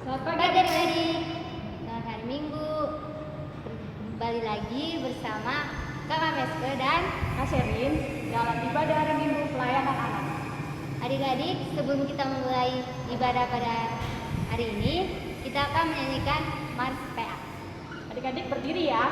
Selamat pagi adik-adik. Selamat hari Minggu. Kembali lagi bersama Kak Mameske dan Kak Sherin dalam ibadah hari Minggu pelayanan anak. adik-adik, sebelum kita memulai ibadah pada hari ini, kita akan menyanyikan Mars PA. Adik-adik berdiri ya.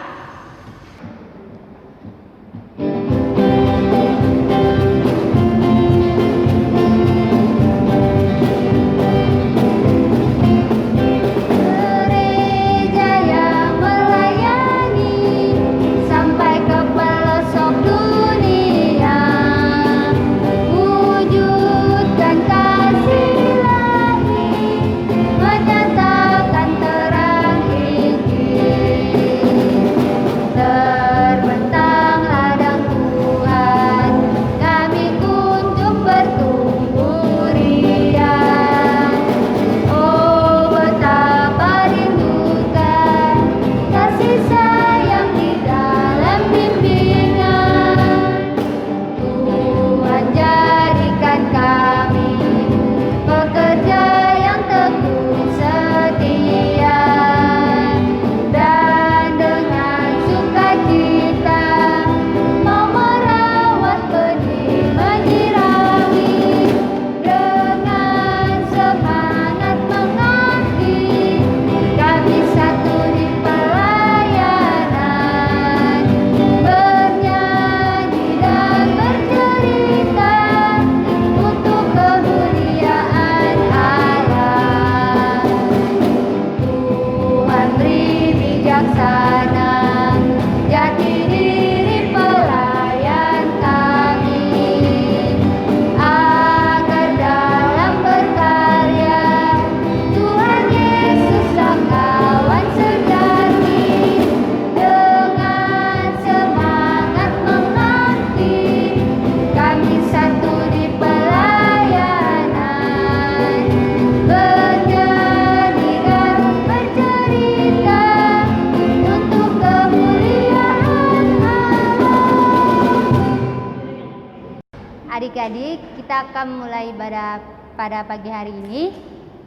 Adik-adik, kita akan mulai ibadah pada pagi hari ini.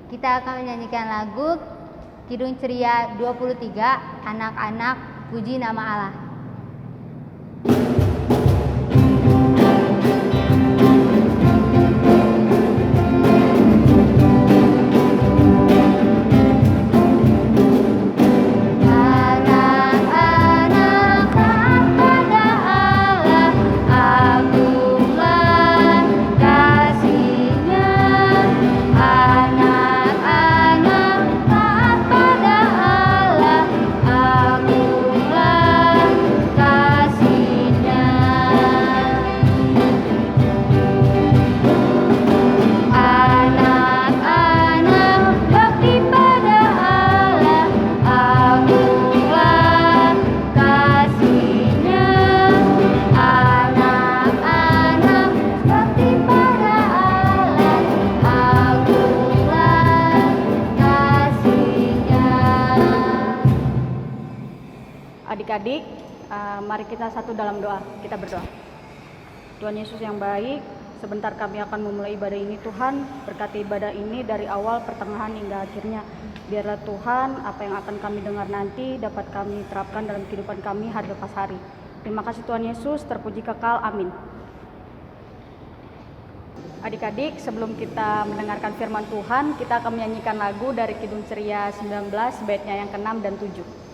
Kita akan menyanyikan lagu Kidung Ceria 23, Anak-anak Puji Nama Allah. Adik-adik, mari kita satu dalam doa. Kita berdoa. Tuhan Yesus yang baik, sebentar kami akan memulai ibadah ini. Tuhan, berkati ibadah ini dari awal, pertengahan hingga akhirnya. Biarlah Tuhan, apa yang akan kami dengar nanti dapat kami terapkan dalam kehidupan kami hari lepas hari. Terima kasih Tuhan Yesus, terpuji kekal. Amin. Adik-adik, sebelum kita mendengarkan firman Tuhan, kita akan menyanyikan lagu dari Kidung Ceria 19, baitnya yang ke-6 dan 7.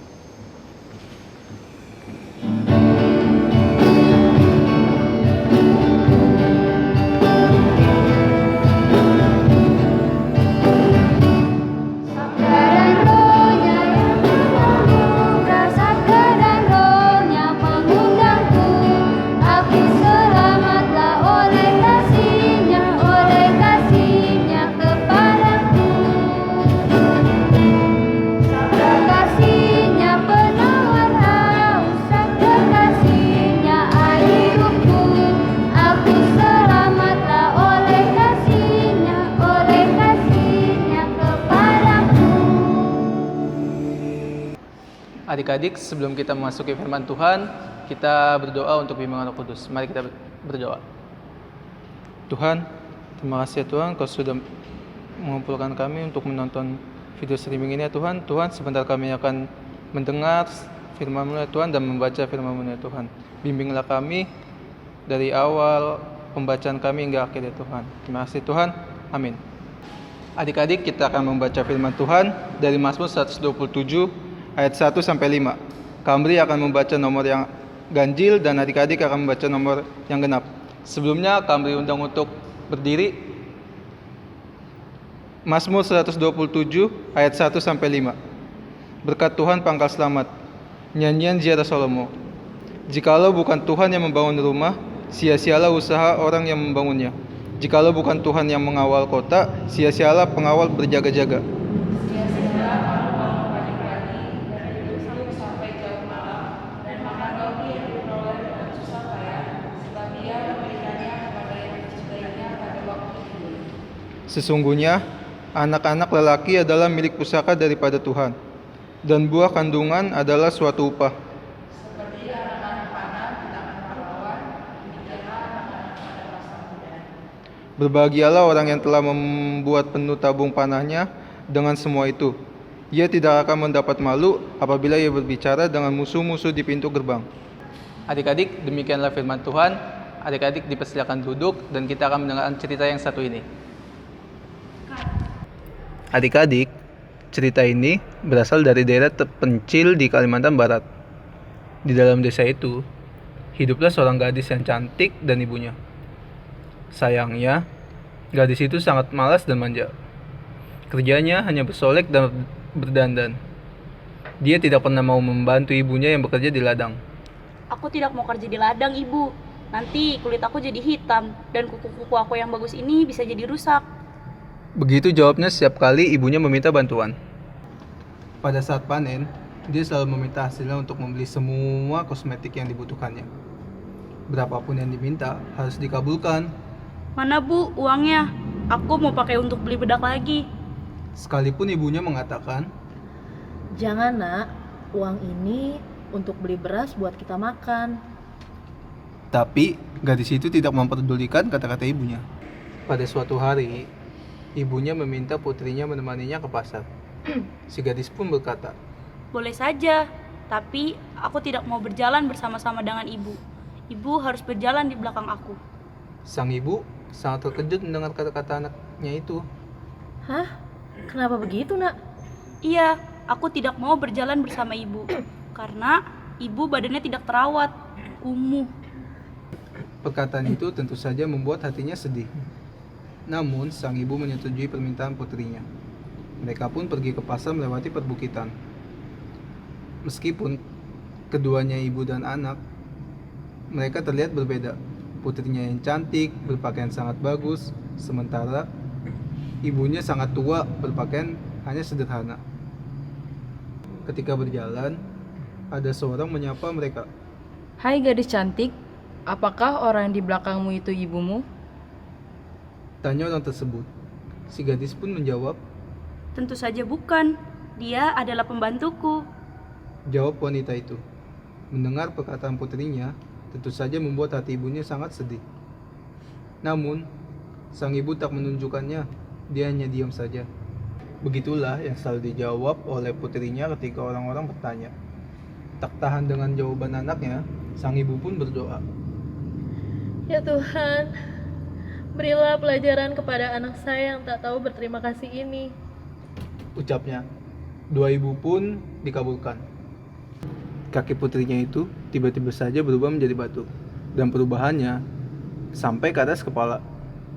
Adik-adik, sebelum kita memasuki firman Tuhan, kita berdoa untuk bimbingan Roh Kudus. Mari kita berdoa. Tuhan, terima kasih ya Tuhan, Kau sudah mengumpulkan kami untuk menonton video streaming ini ya Tuhan. Tuhan, sebentar kami akan mendengar firman-Mu ya Tuhan dan membaca firman-Mu ya Tuhan. Bimbinglah kami dari awal pembacaan kami hingga akhir ya Tuhan. Terima kasih Tuhan. Amin. Adik-adik, kita akan membaca firman Tuhan dari Mazmur 127 ayat 1 sampai 5. Kamri akan membaca nomor yang ganjil dan adik-adik akan membaca nomor yang genap. Sebelumnya Kamri undang untuk berdiri. Mazmur 127 ayat 1 sampai 5. Berkat Tuhan pangkal selamat. Nyanyian ziarah Salomo. Jikalau bukan Tuhan yang membangun rumah, sia-sialah usaha orang yang membangunnya. Jikalau bukan Tuhan yang mengawal kota, sia-sialah pengawal berjaga-jaga. Sesungguhnya anak-anak lelaki adalah milik pusaka daripada Tuhan, dan buah kandungan adalah suatu upah. Berbahagialah orang yang telah membuat penuh tabung panahnya dengan semua itu. Ia tidak akan mendapat malu apabila ia berbicara dengan musuh-musuh di pintu gerbang. Adik-adik, demikianlah firman Tuhan. Adik-adik dipersilakan duduk dan kita akan mendengarkan cerita yang satu ini. Adik-adik, cerita ini berasal dari daerah terpencil di Kalimantan Barat. Di dalam desa itu, hiduplah seorang gadis yang cantik dan ibunya. Sayangnya, gadis itu sangat malas dan manja. Kerjanya hanya bersolek dan berdandan. Dia tidak pernah mau membantu ibunya yang bekerja di ladang. Aku tidak mau kerja di ladang, Ibu. Nanti kulit aku jadi hitam dan kuku-kuku aku yang bagus ini bisa jadi rusak. Begitu jawabnya setiap kali ibunya meminta bantuan. Pada saat panen, dia selalu meminta hasilnya untuk membeli semua kosmetik yang dibutuhkannya. Berapapun yang diminta harus dikabulkan. Mana Bu uangnya? Aku mau pakai untuk beli bedak lagi. Sekalipun ibunya mengatakan, "Jangan nak, uang ini untuk beli beras buat kita makan." tapi gadis itu tidak memperdulikan kata-kata ibunya. Pada suatu hari, ibunya meminta putrinya menemaninya ke pasar. Si gadis pun berkata, Boleh saja, tapi aku tidak mau berjalan bersama-sama dengan Ibu. Ibu harus berjalan di belakang aku. sang ibu sangat terkejut mendengar kata-kata anaknya itu. Hah? Kenapa begitu nak? Iya, aku tidak mau berjalan bersama Ibu karena Ibu badannya tidak terawat, kumuh. Perkataan itu tentu saja membuat hatinya sedih. Namun, sang ibu menyetujui permintaan putrinya. Mereka pun pergi ke pasar melewati perbukitan. Meskipun keduanya ibu dan anak, mereka terlihat berbeda. Putrinya yang cantik, berpakaian sangat bagus, sementara ibunya sangat tua, berpakaian hanya sederhana. Ketika berjalan, ada seorang menyapa mereka. Hai gadis cantik, apakah orang di belakangmu itu ibumu? Tanya orang tersebut. Si gadis pun menjawab, Tentu saja bukan, dia adalah pembantuku. jawab wanita itu. Mendengar perkataan putrinya, tentu saja membuat hati ibunya sangat sedih. Namun, sang ibu tak menunjukkannya, dia hanya diam saja. Begitulah yang selalu dijawab oleh putrinya ketika orang-orang bertanya. Tak tahan dengan jawaban anaknya, sang ibu pun berdoa. Ya Tuhan, berilah pelajaran kepada anak saya yang tak tahu berterima kasih ini. Ucapnya. Doa ibu pun dikabulkan. Kaki putrinya itu tiba-tiba saja berubah menjadi batu. Dan perubahannya sampai ke atas kepala.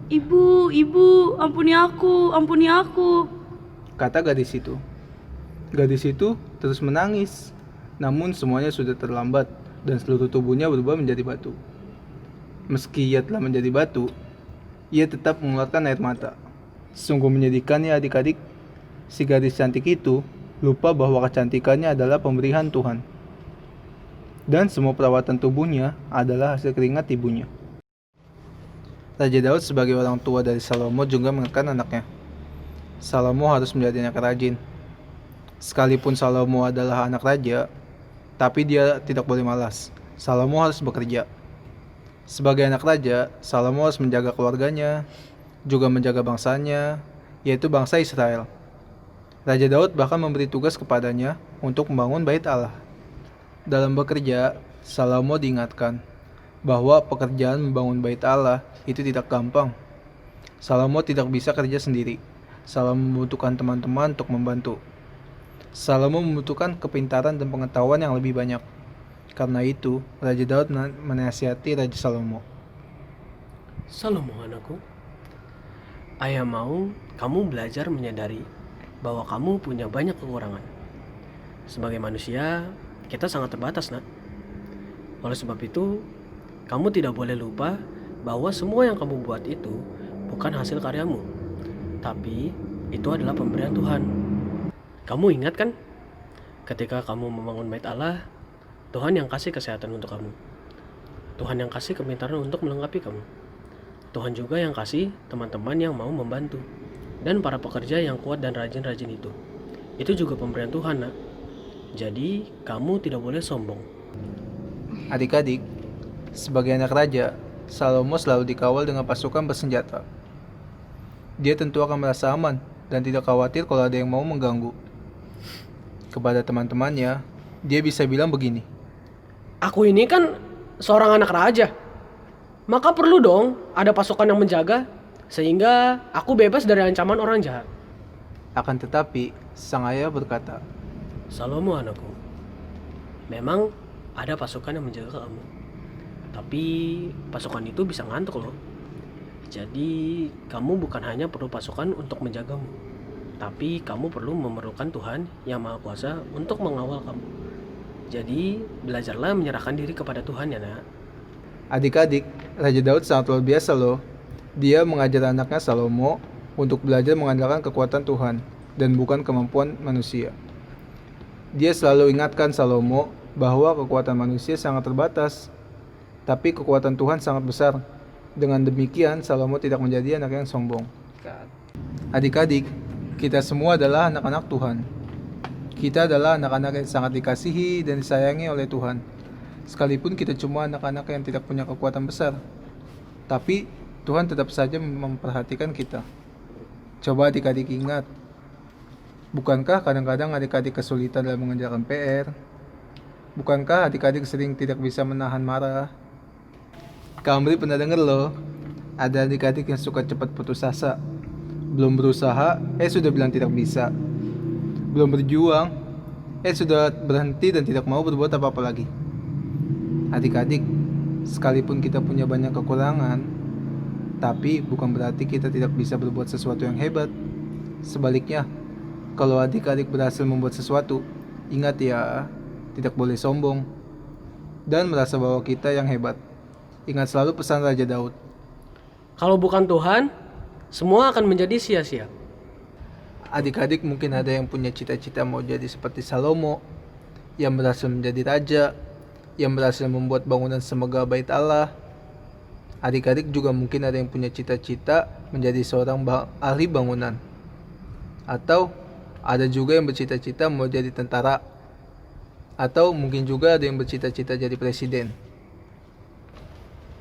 Ibu, ampuni aku. Kata gadis itu. Gadis itu terus menangis. Namun semuanya sudah terlambat dan seluruh tubuhnya berubah menjadi batu. Meski ia telah menjadi batu, ia tetap mengeluarkan air mata. Sungguh menyedihkan ya adik-adik. Si gadis cantik itu lupa bahwa kecantikannya adalah pemberian Tuhan. Dan semua perawatan tubuhnya adalah hasil keringat ibunya. Raja Daud sebagai orang tua dari Salomo juga mengingatkan anaknya. Salomo harus menjadi anak rajin. Sekalipun Salomo adalah anak raja, tapi dia tidak boleh malas. Salomo harus bekerja. Sebagai anak raja, Salomo harus menjaga keluarganya, juga menjaga bangsanya, yaitu bangsa Israel. Raja Daud bahkan memberi tugas kepadanya untuk membangun bait Allah. Dalam bekerja, Salomo diingatkan bahwa pekerjaan membangun bait Allah itu tidak gampang. Salomo tidak bisa kerja sendiri. Salomo membutuhkan teman-teman untuk membantu. Salomo membutuhkan kepintaran dan pengetahuan yang lebih banyak. Karena itu, Raja Daud menasihati Raja Salomo. Salomo anakku, ayah mau kamu belajar menyadari bahwa kamu punya banyak kekurangan. Sebagai manusia, kita sangat terbatas, nak. Oleh sebab itu, kamu tidak boleh lupa bahwa semua yang kamu buat itu bukan hasil karyamu, tapi itu adalah pemberian Tuhan. Kamu ingat kan? Ketika kamu membangun bait Allah, Tuhan yang kasih kesehatan untuk kamu. Tuhan yang kasih kepintaran untuk melengkapi kamu. Tuhan juga yang kasih teman-teman yang mau membantu. Dan para pekerja yang kuat dan rajin-rajin itu. Itu juga pemberian Tuhan, nak. Jadi, kamu tidak boleh sombong. Adik-adik, sebagai anak raja, Salomo selalu dikawal dengan pasukan bersenjata. Dia tentu akan merasa aman dan tidak khawatir kalau ada yang mau mengganggu. Kepada teman-temannya, dia bisa bilang begini. Aku ini kan seorang anak raja. Maka perlu dong ada pasukan yang menjaga, sehingga aku bebas dari ancaman orang jahat. Akan tetapi, sang ayah berkata, Salomo anakku, memang ada pasukan yang menjaga kamu. Tapi pasukan itu bisa ngantuk loh. Jadi kamu bukan hanya perlu pasukan untuk menjagamu, tapi kamu perlu memerlukan Tuhan yang Maha Kuasa untuk mengawal kamu. Jadi belajarlah menyerahkan diri kepada Tuhan ya nak. adik-adik, Raja Daud sangat luar biasa loh. Dia mengajar anaknya Salomo untuk belajar mengandalkan kekuatan Tuhan dan bukan kemampuan manusia. Dia selalu ingatkan Salomo bahwa kekuatan manusia sangat terbatas, tapi kekuatan Tuhan sangat besar. Dengan demikian, Salomo tidak menjadi anak yang sombong. Adik-adik, kita semua adalah anak-anak Tuhan. Kita adalah anak-anak yang sangat dikasihi dan disayangi oleh Tuhan. Sekalipun kita cuma anak-anak yang tidak punya kekuatan besar, tapi Tuhan tetap saja memperhatikan kita. Coba adik-adik ingat, bukankah kadang-kadang adik-adik kesulitan dalam mengerjakan PR? Bukankah adik-adik sering tidak bisa menahan marah? Kamri pernah denger loh, ada adik-adik yang suka cepat putus asa. Belum berusaha, sudah bilang tidak bisa. Belum berjuang, sudah berhenti dan tidak mau berbuat apa-apa lagi. Adik-adik, sekalipun kita punya banyak kekurangan, tapi bukan berarti kita tidak bisa berbuat sesuatu yang hebat. Sebaliknya, kalau adik-adik berhasil membuat sesuatu, ingat ya, tidak boleh sombong dan merasa bahwa kita yang hebat. Ingat selalu pesan Raja Daud. Kalau bukan Tuhan, semua akan menjadi sia-sia. Adik-adik mungkin ada yang punya cita-cita mau jadi seperti Salomo, yang berhasil menjadi raja, yang berhasil membuat bangunan semegah bait Allah. Adik-adik juga mungkin ada yang punya cita-cita menjadi seorang ahli bangunan. Atau ada juga yang bercita-cita mau jadi tentara. Atau mungkin juga ada yang bercita-cita jadi presiden.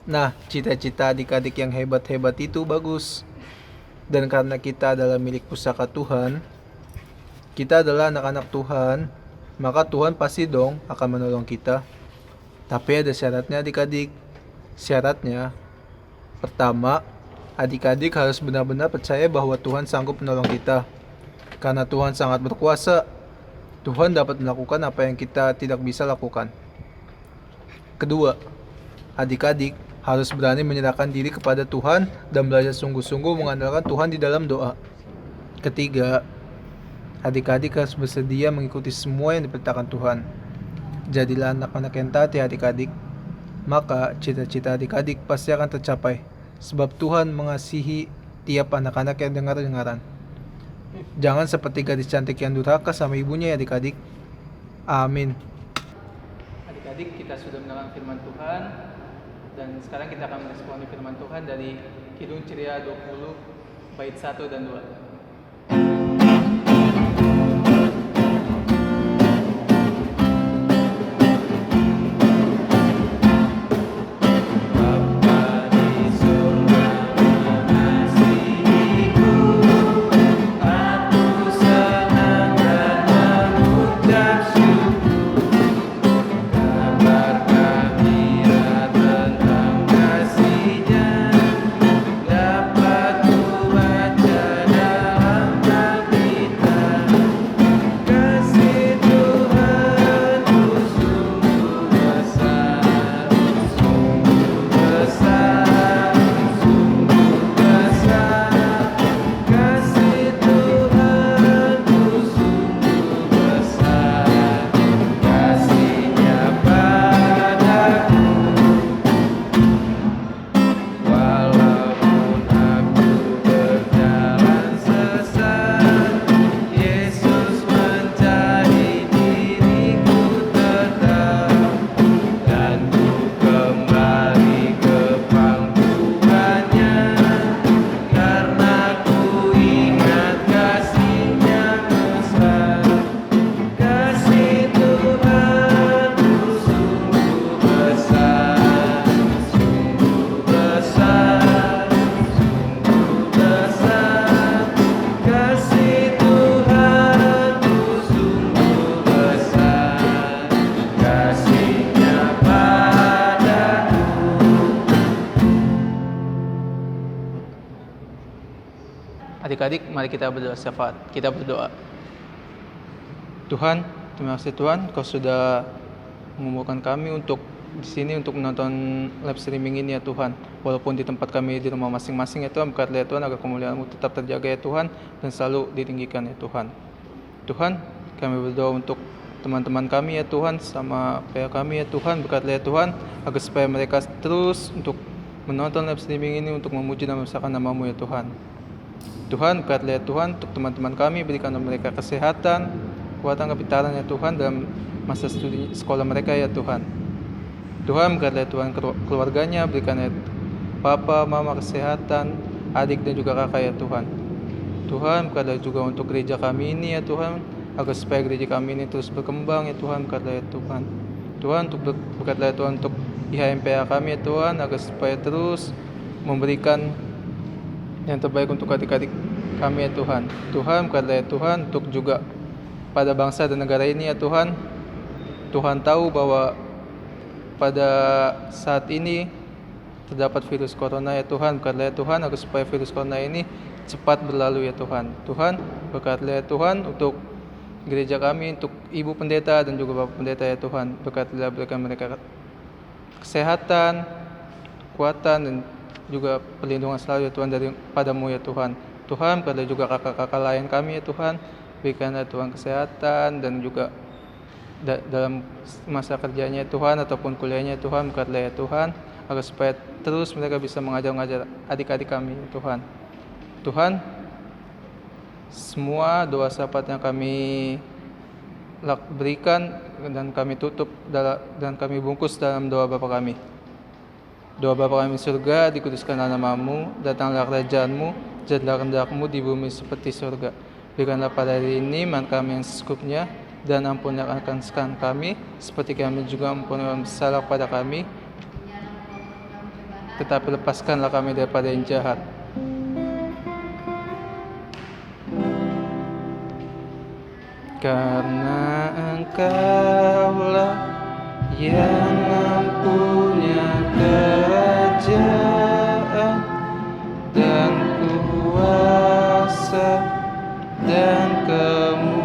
Nah, cita-cita adik-adik yang hebat-hebat itu bagus. Dan karena kita adalah milik pusaka Tuhan, kita adalah anak-anak Tuhan, maka Tuhan pasti dong akan menolong kita. Tapi ada syaratnya adik-adik. Syaratnya, pertama, adik-adik harus benar-benar percaya bahwa Tuhan sanggup menolong kita. Karena Tuhan sangat berkuasa, Tuhan dapat melakukan apa yang kita tidak bisa lakukan. Kedua, adik-adik harus berani menyerahkan diri kepada Tuhan dan belajar sungguh-sungguh mengandalkan Tuhan di dalam doa. Ketiga, adik-adik harus bersedia mengikuti semua yang diperintahkan Tuhan. Jadilah anak-anak yang taat ya adik-adik. Maka cita-cita adik-adik pasti akan tercapai, sebab Tuhan mengasihi tiap anak-anak yang dengar-dengaran. Jangan seperti gadis cantik yang durhaka sama ibunya ya adik-adik. Amin. Adik-adik, kita sudah mendengar firman Tuhan. Dan sekarang kita akan meresponi firman Tuhan dari Kidung Ceria 20 bait 1 dan 2. mari kita berdoa syafaat. Kita berdoa. Tuhan, terima kasih Tuhan, Kau sudah mengumpulkan kami untuk di sini untuk menonton live streaming ini ya Tuhan. Walaupun di tempat kami di rumah masing-masing ya Tuhan, berkatlah ya Tuhan agar kemuliaan-Mu tetap terjaga ya Tuhan dan selalu ditinggikan ya Tuhan. Tuhan, kami berdoa untuk teman-teman kami ya Tuhan, sama pihak kami ya Tuhan, berkatlah ya Tuhan agar supaya mereka terus untuk menonton live streaming ini untuk memuji dan membesarkan nama-Mu ya Tuhan. Tuhan, berkatlah ya Tuhan untuk teman-teman kami, berikan mereka kesehatan, kekuatan, kepintaran ya Tuhan dalam masa studi sekolah mereka ya Tuhan. Tuhan, berkatlah ya Tuhan keluarganya, berikan ya papa, mama kesehatan, adik dan juga kakak ya Tuhan. Tuhan, berkatlah juga untuk gereja kami ini ya Tuhan, agar supaya gereja kami ini terus berkembang ya Tuhan, berkatlah ya Tuhan. Tuhan, untuk berkatlah ya Tuhan untuk IHMPA kami ya Tuhan, agar supaya terus memberikan yang terbaik untuk adik-adik kami ya Tuhan. Tuhan, berkatlah ya Tuhan untuk juga pada bangsa dan negara ini ya Tuhan. Tuhan tahu bahwa pada saat ini terdapat virus corona ya Tuhan, berkatlah ya Tuhan agar supaya virus corona ini cepat berlalu ya Tuhan. Tuhan, berkatlah ya Tuhan untuk gereja kami, untuk ibu pendeta dan juga bapak pendeta ya Tuhan, berkatlah, berikan mereka kesehatan, kekuatan dan juga perlindungan selalu ya Tuhan padamu ya Tuhan. Tuhan, berkatlah juga kakak-kakak lain kami ya Tuhan, berikanlah Tuhan kesehatan dan juga dalam masa kerjanya Tuhan ataupun kuliahnya Tuhan, berkatlah ya Tuhan agar supaya terus mereka bisa mengajar adik-adik kami ya Tuhan. Tuhan, semua doa syafaat yang kami berikan dan kami tutup dan kami bungkus dalam doa Bapa kami. Doa Bapa kami surga, dikuduskanlah nama-Mu, datanglah kerajaan-Mu, jadilah kehendak-Mu di bumi seperti surga. Berikanlah pada hari ini makan kami yang secukupnya, dan ampunilah akan kesalahan kami, seperti kami juga ampuni orang bersalah kepada kami. Tetapi lepaskanlah kami daripada yang jahat. Karena Engkaulah yang mempunyai kerajaan dan kuasa dan kemuliaan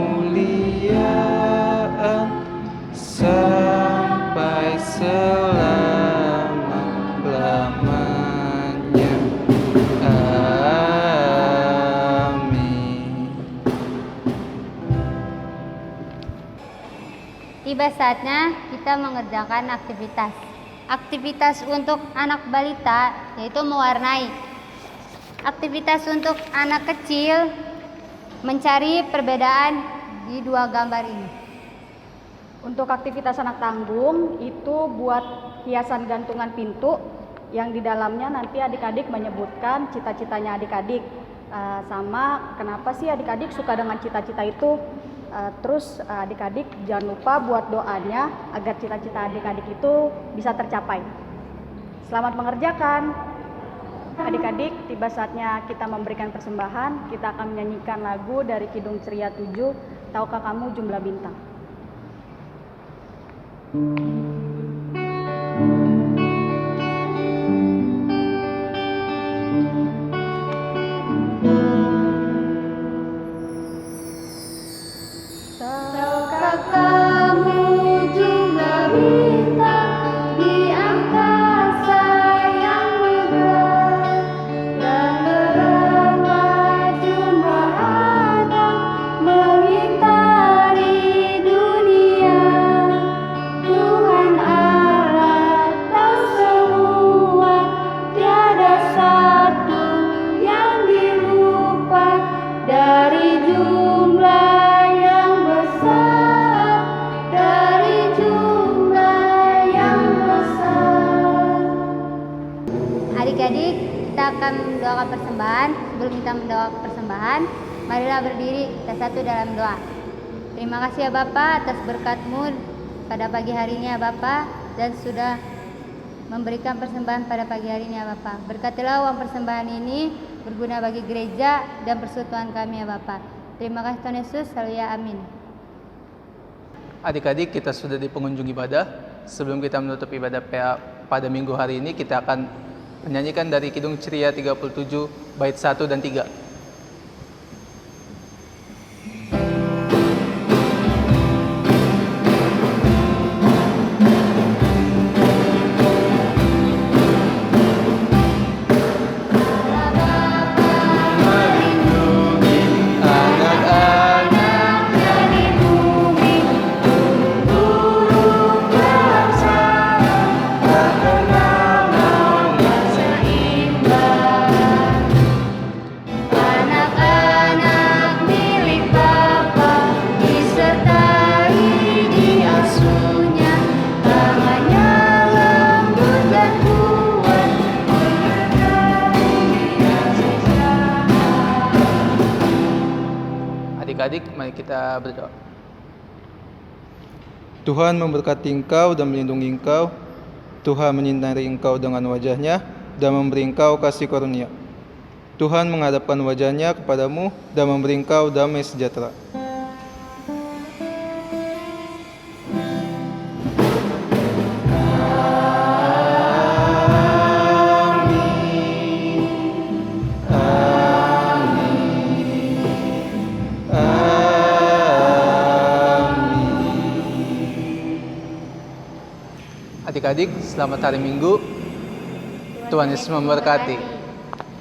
sampai selama-lamanya. Amin. Tiba saatnya kita mengerjakan aktivitas. Aktivitas untuk anak balita yaitu mewarnai. Aktivitas untuk anak kecil mencari perbedaan di dua gambar ini. Untuk aktivitas anak tanggung itu buat hiasan gantungan pintu yang di dalamnya nanti adik-adik menyebutkan cita-citanya adik-adik, sama kenapa sih adik-adik suka dengan cita-cita itu. Terus adik-adik jangan lupa buat doanya agar cita-cita adik-adik itu bisa tercapai. Selamat mengerjakan. Adik-adik, tiba saatnya kita memberikan persembahan. Kita akan menyanyikan lagu dari Kidung Ceria 7, Tahukah Kamu Jumlah Bintang. Tahukah kamu jumlah bintang di angkasa yang megah, dan berapa jumlah anak mengitari dunia? Tuhan Allah tahu semua, tiada satu yang dilupa dari jumlah Adik-adik, kita akan mendoakan persembahan. Sebelum kita mendoakan persembahan, marilah berdiri kita satu dalam doa. Terima kasih ya Bapa atas berkat-Mu pada pagi hari ini ya Bapa, dan sudah memberikan persembahan pada pagi hari ini ya Bapa. Berkatilah uang persembahan ini berguna bagi gereja dan persekutuan kami ya Bapa. Terima kasih Tuhan Yesus, haleluya, amin. Adik-adik, kita sudah di pengunjung ibadah. Sebelum kita menutup ibadah pada minggu hari ini, kita akan menyanyikan dari Kidung Ceria 37 bait 1 dan 3. Adik-adik, mari kita berdoa. Tuhan memberkati engkau dan melindungi engkau. Tuhan menyinari engkau dengan wajah-Nya dan memberi engkau kasih karunia. Tuhan menghadapkan wajah-Nya kepadamu dan memberi engkau damai sejahtera. Adik-adik, selamat hari Minggu. Tuhan Yesus memberkati.